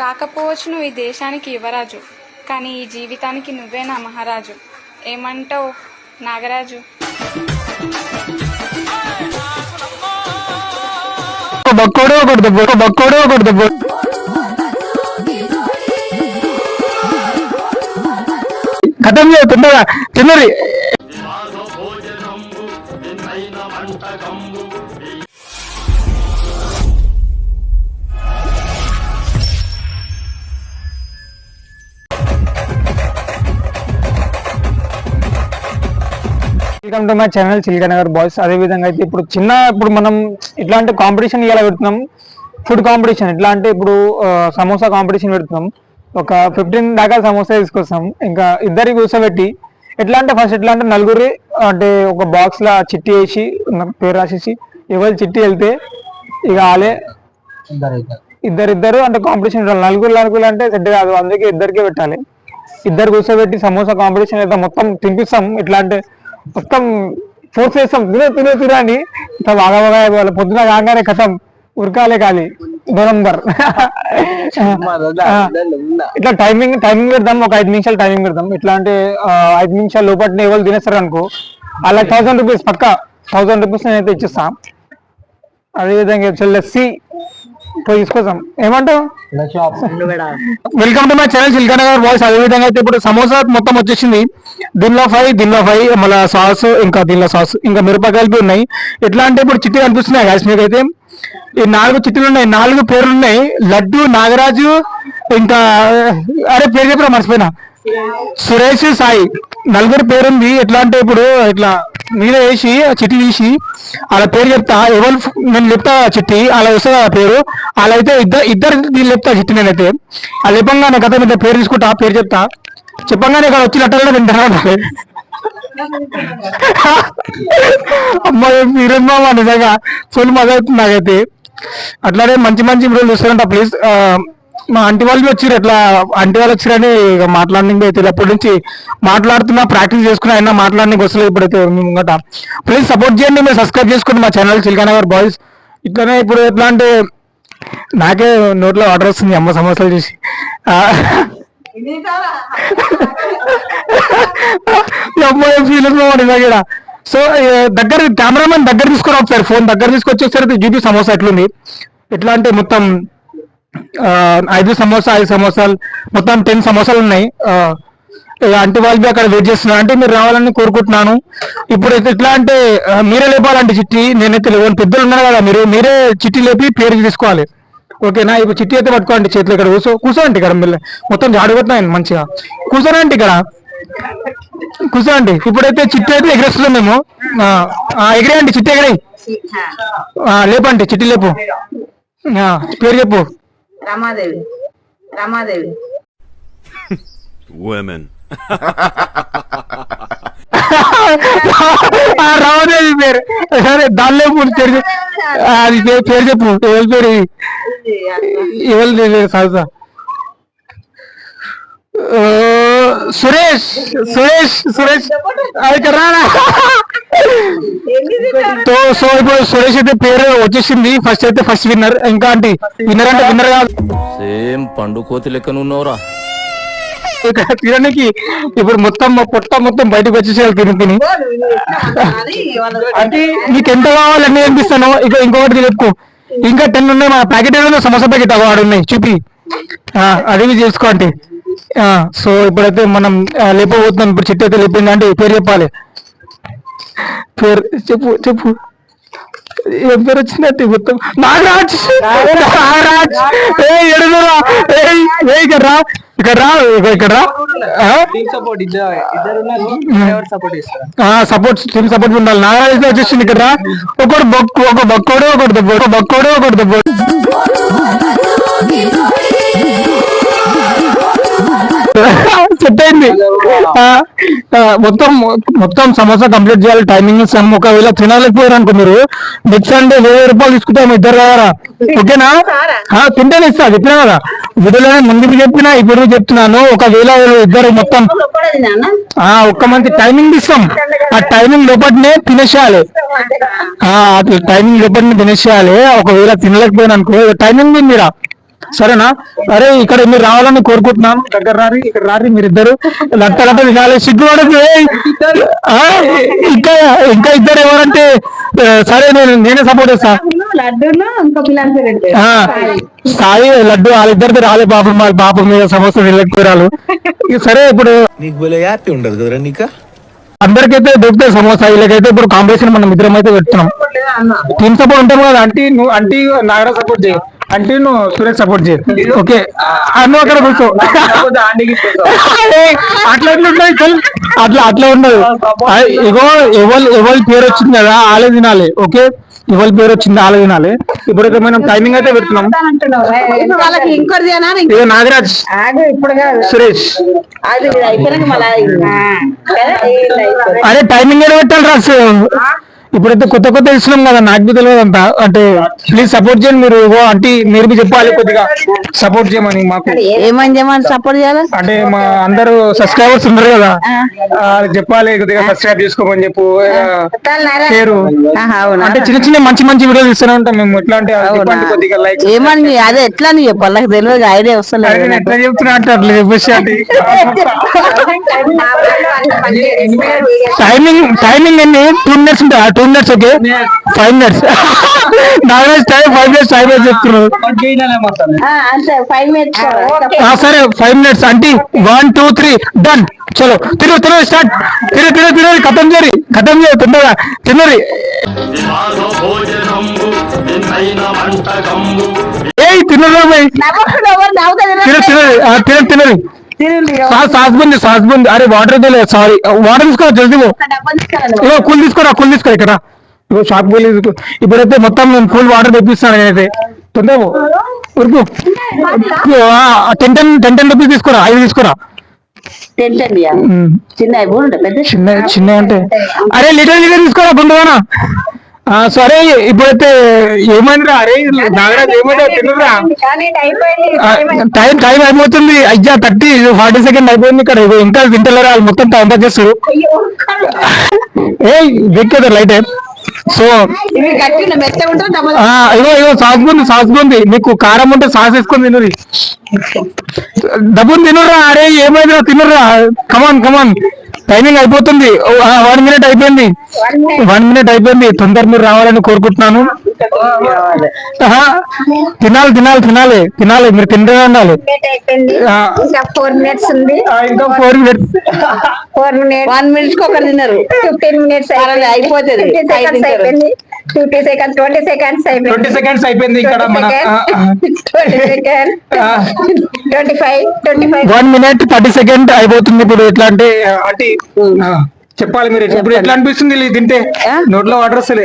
కాకపోవచ్చు నువ్వు ఈ దేశానికి యువరాజు, కానీ ఈ జీవితానికి నువ్వేనా మహారాజు. ఏమంటావు నాగరాజు? కథం తొందరగా తిన్నది. Welcome to my channel Chilka Nagar boys. అదే విధంగా అయితే ఇప్పుడు మనం ఇట్లాంటి కాంపిటీషన్ ఇలా పెడుతున్నాం, ఫుడ్ కాంపిటీషన్. ఎట్లా అంటే ఇప్పుడు సమోసా కాంపిటీషన్ పెడుతున్నాం. ఒక 15 దాకా సమోసా తీసుకొస్తాం. ఇంకా ఇద్దరికి కూర్చోబెట్టి ఎట్లా అంటే ఫస్ట్ ఎట్లా అంటే నలుగురి అంటే ఒక బాక్స్ లా చిట్టి వేసి పేరు రాసేసి ఎవరు చిట్టి వెళ్తే ఇక ఆలే ఇద్దరు అంటే కాంపిటీషన్. నలుగురు అంటే సెట్ కాదు, అందుకే ఇద్దరికే పెట్టాలి. ఇద్దరు కూర్చోబెట్టి సమోసా కాంపిటీషన్ అయితే మొత్తం తినిపిస్తాం. ఎట్లా అంటే మొత్తం ఫోర్స్ చేస్తాం, తినే అని బాగా పొద్దున కాగానే కథం ఉరకాలే కాలి 2 నంబర్. ఇట్లా టైమింగ్ పెడదాం, ఒక 5 నిమిషాలు టైమింగ్ పెడదాం. ఎట్లా అంటే 5 నిమిషాల లోపల ఎవరు తినేస్తారు అనుకో అలా 1000 రూపీస్ పక్కా 1000 రూపీస్ నేనైతే ఇచ్చిస్తాం. అదేవిధంగా లస్సీ పోయి తీసుకొస్తాం. ఏమంటావు? Welcome to my channel Chilka Nagar boys. అదే విధంగా అయితే ఇప్పుడు సమోసా మొత్తం వచ్చేసింది. దీనిలో 5 మళ్ళీ సాస్, ఇంకా దీనిలో సాస్, ఇంకా మిరపకాయలు ఉన్నాయి. ఎట్లా అంటే ఇప్పుడు చిట్టి కనిపిస్తున్నాయి గాయస్ మీకైతే. ఈ 4 చిట్టీలు ఉన్నాయి, 4 పేర్లు ఉన్నాయి. లడ్డు, నాగరాజు, ఇంకా అరే పేరు చెప్పినా మర్చిపోయినా, సురేష్, సాయి, నలుగురు పేరుంది. ఎట్లా అంటే ఇప్పుడు ఇట్లా మీద వేసి చిట్టి తీసి అలా పేరు చెప్తా. ఎవరు నేను చెప్తా చిట్టి అలా వస్తుంది ఆ పేరు. అలా అయితే ఇద్దరు వీళ్ళు చెప్తా చిట్టి. నేనైతే అలా చెప్పంగానే కథ మీద పేరు తీసుకుంటా, పేరు చెప్తా. చెప్పంగానే ఇక్కడ వచ్చినట్టు వింటారా అమ్మాయి మీరేమో నిజంగా ఫుల్ మజా అవుతుంది నాకైతే. అట్లానే మంచి వీడియోలు చూస్తారంట ప్లీజ్. మా ఆంటీ వాళ్ళు వచ్చారు, ఎట్లా ఆంటీ వాళ్ళు వచ్చారని ఇక మాట్లాడడానికి అయితే అప్పటి నుంచి మాట్లాడుతున్నా, ప్రాక్టీస్ చేసుకున్నా, అయినా మాట్లాడడానికి వస్తలేదు ఇప్పుడైతే ముంగట. ప్లీజ్ సపోర్ట్ చేయండి, మీరు సబ్స్క్రైబ్ చేసుకోండి మా ఛానల్ చిల్కా నగర్ బాయ్స్. ఇట్లానే ఇప్పుడు ఎట్లా అంటే నాకే నోట్లో ఆర్డర్ వస్తుంది అమ్మ సమోసాలు చూసి. అమ్మాయి ఫీల్ దగ్గర. సో దగ్గర కెమెరామెన్ దగ్గర తీసుకొని ఒకసారి ఫోన్ దగ్గర తీసుకొచ్చి ఒకసారి చూపి సమోసా ఎట్లుంది. ఎట్లా అంటే మొత్తం 5 సమోసాలు మొత్తం 10 సమోసాలు ఉన్నాయి. అంటే వాళ్ళు అక్కడ వెయిట్ చేస్తున్నారు, అంటే మీరు రావాలని కోరుకుంటున్నాను. ఇప్పుడు ఎట్లా అంటే మీరే లేపాలంటే చిట్టి, నేనైతే లేవు. పెద్దలు ఉన్నారు కదా, మీరే చిట్టి లేపి పేరు తీసుకోవాలి. ఓకేనా? ఇప్పుడు చిట్టి అయితే పట్టుకోండి చేతిలో. ఇక్కడ కూర్చోండి, ఇక్కడ మొత్తం జాడుగుతున్నాయి మంచిగా. కూర్చోనండి, ఇక్కడ కూర్చోండి. ఇప్పుడైతే చిట్టి అయితే ఎగరేస్తున్నాం మేము. ఎగిరేయండి, చిట్టి ఎగిరాయి. లేపండి, చిట్టి లేపు. పేరు చెప్పు. రమాదేవి. రామదేవి పేరు. సరే దానిలో పేరు అది పేరు చెప్పు. ఎవరి పేరు? ఎవరు సాల్సా? సురేష్. ఇక్కడ రానా? సో ఇప్పుడు సురేష్ అయితే పేరు వచ్చేసింది. First winner. ఇంకా అంటే విన్నర్ కాదు, సేమ్ పండు కోతి లెక్కన ఉన్నావురా. తినడానికి ఇప్పుడు పొట్ట మొత్తం బయటకు వచ్చేసేయాలి తిని. అంటే నీకు ఎంత కావాలన్నీ అనిపిస్తాను. ఇంకొకటి చెప్పుకో, ఇంకా 10 ఉన్నాయి. మా ప్యాకెట్ ఏదో సమోసా ప్యాకెట్ వాడు ఉన్నాయి చూపి, అడిగి చేసుకోండి. సో ఇప్పుడైతే మనం లేపబోతున్నాం. ఇప్పుడు చిట్టి అయితే లేపింది అంటే పేరు చెప్పాలి. పేరు చెప్పు. ఏం పేరు వచ్చిందంటే మొత్తం నాగరాజ్. సపోర్ట్ ఉండాలి. నాగరాజ్ వచ్చేసింది. ఇక్కడ ఒక బక్కోడు ఒకటి దెబ్బ. సెట్ అయింది. మొత్తం మొత్తం సమోసా కంప్లీట్ చేయాలి. టైమింగ్ సమ్ ఒకవేళ తినలేకపోయారు అనుకో మీరు నెక్స్ట్ సండే 1000 రూపాయలు తీసుకుంటాం ఇద్దరు కదా. ఓకేనా? తింటేనే ఇస్తా చెప్పినా కదా వీడియోలోనే ముందుకు చెప్పినా ఇప్పుడు చెప్తున్నాను. ఒకవేళ ఇద్దరు మొత్తం ఒక్క మంచి టైమింగ్ ఇస్తాం. ఆ టైమింగ్ లోపలనే తినేసేయాలి. టైమింగ్ లోపలనే తినేసేయాలి. ఒకవేళ తినలేకపోయినా అనుకో టైమింగ్ మీరా సరేనా? అరే ఇక్కడ మీరు రావాలని కోరుకుంటున్నాను. దగ్గర రారి, ఇక్కడ రారి మీరిద్దరు లట్ట లట్ట తినాలి. సిగ్గు పడదు. ఇంకా ఇంకా ఇద్దరు ఎవరంటే సరే నేనే సపోర్ట్ చేస్తా. సాయి లడ్డు వాళ్ళిద్దరితో రాలే పాపం. వాళ్ళ పాపం మీద సమస్య వెళ్ళకపోయారు. సరే ఇప్పుడు హ్యాపీ ఉండదు కదరా నీకా. అందరికైతే దొరుకుతాయి సమోసా. వీళ్ళకైతే ఇప్పుడు కాంపిటీషన్ మనం ఇద్దరం అయితే పెడుతున్నాం. టీమ్ సపోర్ట్ ఉంటాం కదా. అంటీ నాగరాజ్ సపోర్ట్ చేయి, అంటే నువ్వు సురేష్ సపోర్ట్ చేయి. ఓకే నువ్వు అక్కడ కూర్చో. అట్లా అట్లా ఉండదు. ఇగో ఎవరి పేరు వచ్చింది కదా వాళ్ళే తినాలి. ఓకే ఎవరి పేరు వచ్చింది వాళ్ళే తినాలి. ఇప్పుడైతే మనం టైమింగ్ అయితే పెడుతున్నాం. ఇక నాగరాజ్, సురేష్. అరే టైమింగ్ ఏదో పెట్టాలి రాసు. ఇప్పుడైతే కొత్త కొత్త ఇస్తున్నాం కదా, నాకు తెలియదు అంతా. అంటే ప్లీజ్ సపోర్ట్ చేయండి మీరు. అంటే మీరు చెప్పాలి కొద్దిగా సపోర్ట్ చేయమని. మాకు ఏమని సపోర్ట్ చేయాలి అంటే మా అందరూ సబ్స్క్రైబర్స్ ఉన్నారు కదా, చెప్పాలి కొద్దిగా సబ్స్క్రైబ్ చేసుకోమని చెప్పు. షేరు అంటే చిన్న చిన్న మంచి మంచి వీడియోలు ఇస్తూనే ఉంటాం మేము. ఎట్లా అంటే కొద్దిగా లైక్ ఏమని అదే ఎట్లా అని చెప్పాలి, నాకు తెలియదు, ఐడియా వస్తలేదు. ఎట్లా చెప్తున్నా అంటే అట్లా చెప్పేసి టైమింగ్ ఎన్ని 2 minutes ఉంటాయి. 2 minutes. Okay 5 minutes. Nagaraj time 5 minutes time చెప్తున్నారు. సరే 5 minutes అంటే 1 2 3 డన్. చలో తిను స్టార్ట్. తిను ఖతం చేరి తొందరగా తిన్నది. ఏ తిన్నది సాస్ బంది. అరే వాటర్ తెలియదు, సారీ. వాటర్ తీసుకో జల్దీ. కూల్ తీసుకోరా ఇక్కడ. ఇగో షాప్ పోయి ఇప్పుడైతే మొత్తం నేను ఫుల్ వాటర్ తెప్పిస్తాను. నేనైతే తొందర ఉరుకు. 10 రూపీస్ తీసుకోరా, 5 తీసుకోరా. చిన్న అంటే అరే లీటర్ తీసుకోరా గుండుగానా. సరే ఇప్పుడైతే ఏమైందిరా? అరే నాగరాజ్ ఏమైందా? తిన్నరా? టైం అయిపోతుంది. అయ్యా 40 seconds అయిపోయింది. ఇక్కడ ఇంకా తింటలేరా వాళ్ళు, మొత్తం టైం పాస్ చేస్తారు. ఏ వెక్కేదా లైట్. సో ఇగో సాస్ బుంది. మీకు కారం ఉంటే సాస్ వేసుకొని తినరు. డబ్బులు తినరా? అరే ఏమైందిరా? తినరా? కమాన్ టైమింగ్ అయిపోతుంది. 1 minute అయిపోయింది. 1 minute అయిపోయింది. తొందర మీరు రావాలని కోరుకుంటున్నాను. తినాలి మీరు తింటే ఉండాలి. ఇంకా 4 minutes ఉంది. ఇంకా 4 minutes. 1 minute కి ఒకరు తిన్నారు. 15 minutes అయిపోతుంది. 50 seconds 20 seconds 20 seconds అయిపోయింది. ఇక్కడ మన 1 minute 30 seconds అయిపోతుంది. ఇప్పుడు ఎట్లా అంటే చెప్పాలి మీరు. ఇప్పుడు ఎట్లా అనిపిస్తుంది తింటే? నోట్లో వాటర్ వస్తలే.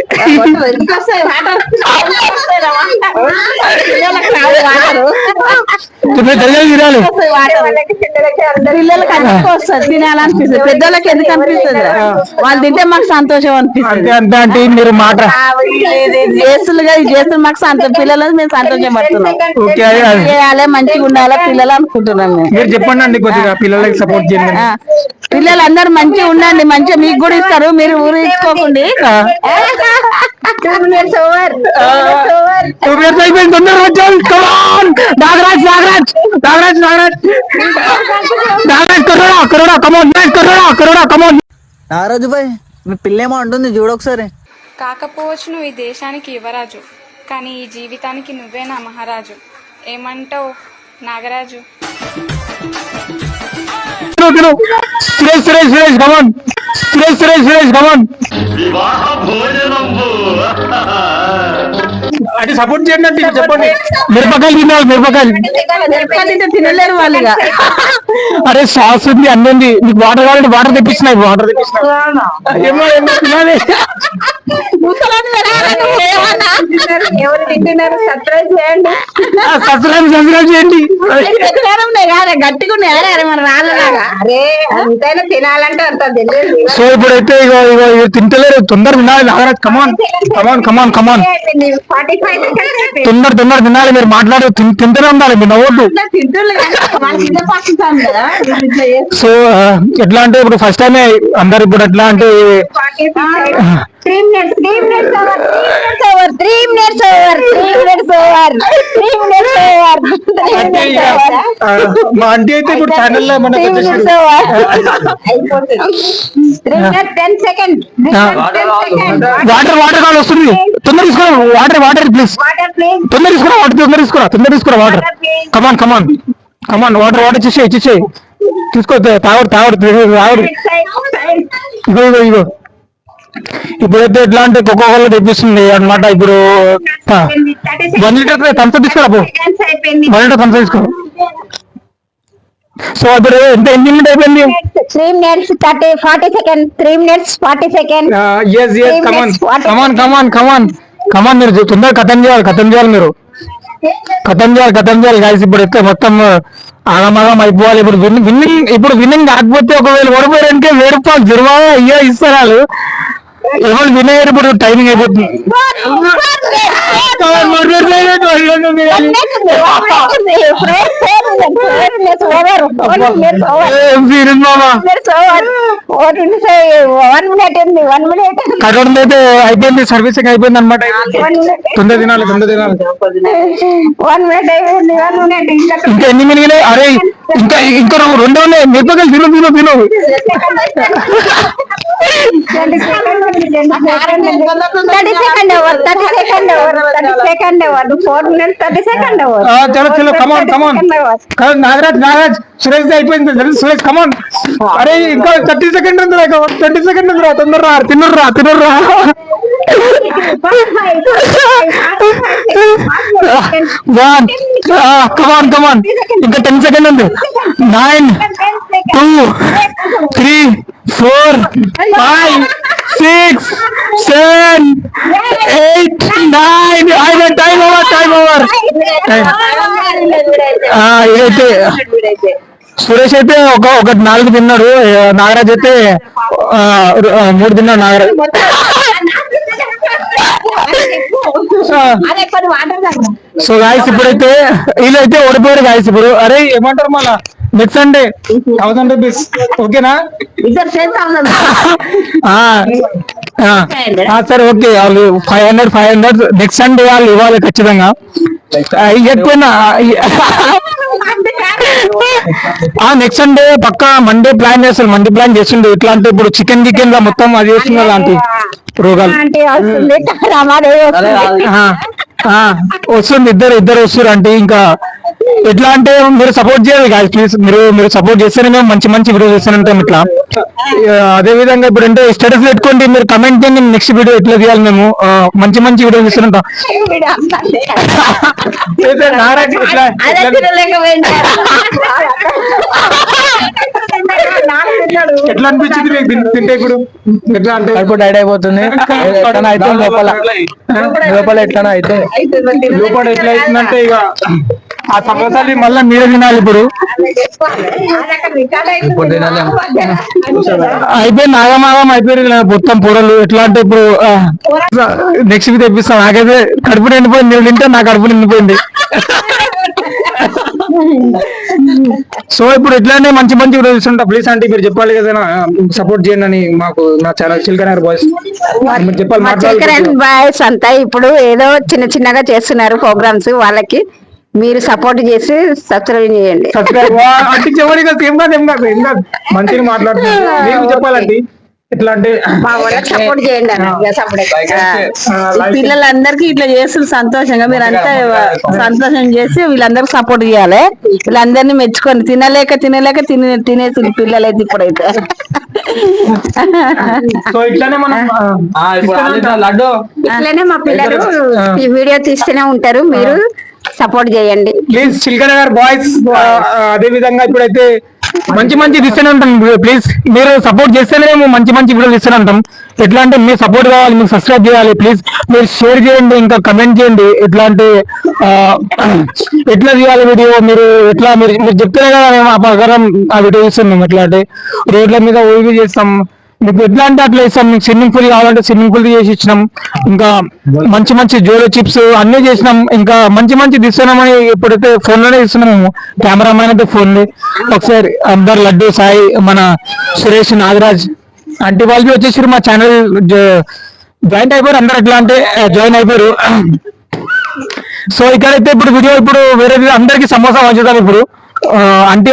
తినాలి. పిల్లలకి వస్తుంది తినాలనిపిస్తుంది, పెద్దోళ్ళకి ఎందుకు అనిపిస్తుంది? వాళ్ళు తింటే మాకు సంతోషం అనిపిస్తుంది. అంతే అంటే మీరు మాట చేస్తులు మాకు పిల్లలు మేము సంతోషం పడుతున్నాం. చేయాలి, మంచిగా ఉండాలి పిల్లలు అనుకుంటున్నాం. మీరు చెప్పండి అండి కొద్దిగా పిల్లలకి సపోర్ట్ చేయండి. పిల్లలందరూ మంచిగా ఉండండి, మంచిగా మీకు కూడా ఇస్తారు, మీరు ఊరు ఇచ్చుకోకండి. 2 minutes ఓవర్. 2 minutes అయిపోయింది. తొందరగా వచ్చాను. నాగరాజ్ కమోన్. నాగరాజు భాయ్ మీ పిల్లేమో అంటుంది చూడొకసారి. కాకపోవచ్చును ఈ దేశానికి యువరాజు, కానీ ఈ జీవితానికి నువ్వే నా మహారాజు. ఏమంటావు నాగరాజు? సురేష్ కమాన్. అది సపోర్ట్ చేయండి అంటే చెప్పండి. మిరపకాయలు తినలేరు వాళ్ళుగా. అరే సాస్ ఉంది, అన్నీ ఉంది. మీకు వాటర్ కావాలంటే వాటర్ తెప్పిస్తున్నాయి. ఏమో తినాలి. ఎవరు తింటున్నారు సబ్స్క్రైబ్ చేయండి. సబ్స్క్రైబ్ చేయండి. గట్టిగా ఉన్నాయి మన రాళ్ళలాగా. అరే అంతైనా తినాలంటే అంత తెలియదు. సో ఇప్పుడైతే ఇగో ఇగో ఇగో తింటలేరు, తొందర తినాలి నాగరాజ్. కమాన్ కమాన్ కమాన్ కమాన్, 45 seconds తొందర తొందర తినాలి. మీరు మాట్లాడు తింటూనే ఉండాలి, మీరు నవ్వద్దు. కదా. సో ఎట్లా అంటే ఇప్పుడు ఫస్ట్ టైమే అందరు ఇప్పుడు ఎట్లా అంటే 3 minutes, 3 minutes over, 3 minutes over, 3 minutes over, 3 minutes over, 3 minutes over. మా ఆంటీ అయితే ఇప్పుడు ఛానల్ లో మనకు 3 minutes over. అయిపోతుంది. 3 minutes 10 seconds. 3 minutes 10 seconds. Water water కావాలి వస్తుంది. తొందర తీసుకురా water water please. Water please. తొందర తీసుకురా వాటర్, తొందర తీసుకురా వాటర్. కమాన్ కమాన్ కమాన్, వాటర్ వాటర్ ఇచ్చేసేయి. తీసుకో, తాగడు. ఇగో ఇగో ఇగో ఇప్పుడైతే ఎట్లా అంటే కోకో కోలా తెప్పిస్తుంది అనమాట. ఇప్పుడు 1 లీటర్ థమ్స్ తీసుకురా, 1 లీటర్ థమ్స్ తీసుకో. సో ఇప్పుడు ఎన్ని మినిట్ అయిపోయింది? 3 minutes 40 seconds. 3 minutes 40 seconds. కమాన్ మీరు తొందరగా ఖతం చేయాలి మీరు ఖతం చేయాలి గాయస్. ఇప్పుడు అయితే మొత్తం ఆగమాగం అయిపోవాలి. ఇప్పుడు విన్నింగ్ కాకపోతే ఒకవేళ ఓడిపోయారంటే 1000 రూపాయలు జుర్మానా అయ్యో ఇస్తారు వాళ్ళు. ఎవరు వినయ్యారు ఇప్పుడు టైమింగ్ అయిపోతుంది. కట్టడం అయితే అయిపోయింది, సర్వీసింగ్ అయిపోయింది అనమాట. తొందర తినాలి. 1 minute అయిపోయింది. 1 minute ఇంకా ఎన్ని మినిగినాయి? అరే ఇంకా 2 ఉన్నాయి. మిరపకాయలు తిను. 30 second over, 30 second over, 30 second over, 4 minutes 30 second over. చలో కమాన్. నాగరాజ్ సురేష్ అయిపోయింది. సురేష్ కమాన్. అరే ఇంకా 30 సెకండ్ ఉంది, 20 సెకండ్ ఉంది. తొందరరా తినుర్రా. కమాన్ ఇంకా 10 సెకండ్ ఉంది. 9 2 3 4 5 6 7 8 9. Time over. ఇదైతే సురేష్ అయితే ఒక 4 తిన్నాడు, నాగరాజ్ అయితే 3 తిన్నాడు. నాగరాజ్ సో గాయస్ ఇప్పుడైతే వీళ్ళైతే ఓడిపోయారు గాయస్. ఇప్పుడు అరే ఏమంటారు మళ్ళా నెక్స్ట్ సండే 1000 రూపీస్ ఓకేనా? సరే ఓకే, వాళ్ళు 500 నెక్స్ట్ సండే వాళ్ళు ఇవ్వాలి ఖచ్చితంగా. ఇవ్వకపోయినా నెక్స్ట్ సండే పక్కా మండే ప్లాన్ చేస్తుండే. ఇట్లా అంటే ఇప్పుడు చికెన్ గికెన్ గా మొత్తం అది చేస్తున్నారు అలాంటి రోగాలు వస్తుంది. ఇద్దరు వస్తారు అంటే ఇంకా ఎట్లా అంటే మీరు సపోర్ట్ చేయాలి గాయస్ ప్లీజ్. మీరు సపోర్ట్ చేస్తేనే మేము మంచి వీడియో చేస్తానంటాం ఇట్లా. అదే విధంగా ఇప్పుడు అంటే స్టేటస్ పెట్టుకోండి, మీరు కమెంట్ చేయండి నెక్స్ట్ వీడియో ఎట్లా చేయాలి. మేము మంచి వీడియో చేస్తానంటాం. ఎట్లా అనిపించింది మీకు తింటే? ఇప్పుడు ఎట్లా అంటే డైడ్ అయిపోతుంది లోపల ఎట్లా అయితే లోపల ఎట్లా అవుతుందంటే ఇక ఆ సమోసాలు మళ్ళీ మీరే తినాలి. ఇప్పుడు అయిపోయింది, నాగమాగం అయిపోయింది మొత్తం పొరలు. ఎట్లా అంటే ఇప్పుడు నెక్స్ట్ తెప్పిస్తాం. నాకైతే కడుపు నిండిపోయింది, నేను తింటే నా కడుపు నిండిపోయింది. సో ఇప్పుడు ఎట్లానే మంచి వీడియో చూస్తుంటా. ప్లీజ్ అంటే మీరు చెప్పాలి కదా, సపోర్ట్ చేయండి అని మాకు నా ఛానల్ చిల్కనర్ బాయ్స్ చెప్పాలి. బాయ్స్ అంతా ఇప్పుడు ఏదో చిన్నగా చేస్తున్నారు ప్రోగ్రామ్స్, వాళ్ళకి మీరు సపోర్ట్ చేసి సబ్స్క్రైబ్ చేయండి. అంటే చెప్పండి కదా, ఏం కాదు మంచిగా మాట్లాడుతున్నారు. మీకు చెప్పాలండి ఎట్లా అంటే సపోర్ట్ చేయండి. పిల్లలందరికీ ఇట్లా చేస్తున్నారు సంతోషంగా, మీరంతా సంతోషం చేసి వీళ్ళందరికి సపోర్ట్ చేయాలి. వీళ్ళందరినీ మెచ్చుకొని తినలేక తినేసి పిల్లలైతే ఇప్పుడైతే సో ఇట్లానే మనం ఇట్లానే మా పిల్లలు ఈ వీడియో తీస్తూనే ఉంటారు, మీరు సపోర్ట్ చేయండి ప్లీజ్. చిల్కనగర్ బాయ్స్ అదే విధంగా ఇప్పుడైతే మంచి మంచి ఇస్తూనే ఉంటాం. ప్లీజ్ మీరు సపోర్ట్ చేస్తేనే మేము మంచి మంచి వీడియోలు ఇస్తూనే ఉంటాం. ఎట్లా అంటే మీ సపోర్ట్ కావాలి, మీకు సబ్స్క్రైబ్ చేయాలి. ప్లీజ్ మీరు షేర్ చేయండి, ఇంకా కమెంట్ చేయండి. ఎట్లా అంటే ఎట్లా చేయాలి వీడియో, మీరు ఎట్లా మీరు మీరు చెప్తేనే కదా మేము ఆ ప్రకారం ఆ వీడియో ఇస్తున్నాం. ఎట్లా అంటే రోడ్ల మీద ఓవి చేస్తాం, మీకు ఎట్లా అంటే అట్లా ఇస్తాం. మీకు స్విమ్మింగ్ పూల్ కావాలంటే స్విమ్మింగ్ పూల్ చేసి ఇచ్చినాం. ఇంకా మంచి మంచి జోలో చిప్స్ అన్నీ చేసినాం. ఇంకా మంచి మంచి తీస్తున్నామని ఇప్పుడైతే ఫోన్ లోనే ఇస్తున్నాము. కెమెరామ్యాన్ అయితే ఫోన్ ఒకసారి అందరు లడ్డు సాయి, మన సురేష్, నాగరాజ్ అంటే వాళ్ళు వచ్చేసి మా ఛానల్ జాయింట్ అయిపోయారు. అందరు ఎట్లా అంటే జాయిన్ అయిపోయారు. సో ఇక్కడైతే ఇప్పుడు వీడియో ఇప్పుడు వేరే అందరికి సమోసా వంచుతాం. ఇప్పుడు అంటే